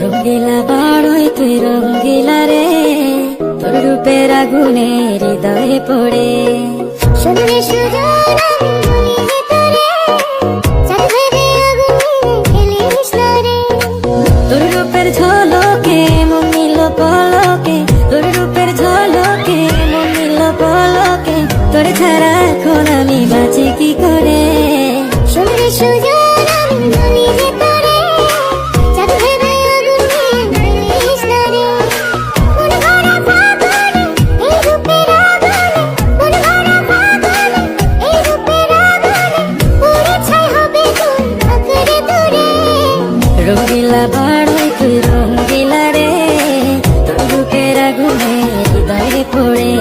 রঙ্গিলা বাড়ই তুই রঙ্গিলা রে, তোর রূপের আগুনে হৃদয়ে পড়ে। শুনলে সুজন আমি বলি যে তোরে, চাঁদ ভেবে আগুনে ফেলিস না রে। তোর রূপের ঝলকে মন নিল পলকে, তোর রূপের ঝলকে মন নিল পলকে, তোর ছাড়া এখন আমি বাঁচি কি করে। শুনলে সুজন আমি বলি যে তোরে, চাঁদ ভেবে আগুনে ফেলিস না রে। মন ভরা ফাগুনে এই রূপের আগুনে, মন ভরা ফাগুনে এই রূপের আগুনে, পুড়ে ছাই হবে তোর আঁকড়ে ধরে। রঙ্গিলা বাড়ই তুই রঙ্গিলা রে, তোর রূপের আগুনে হৃদয়ে পড়ে।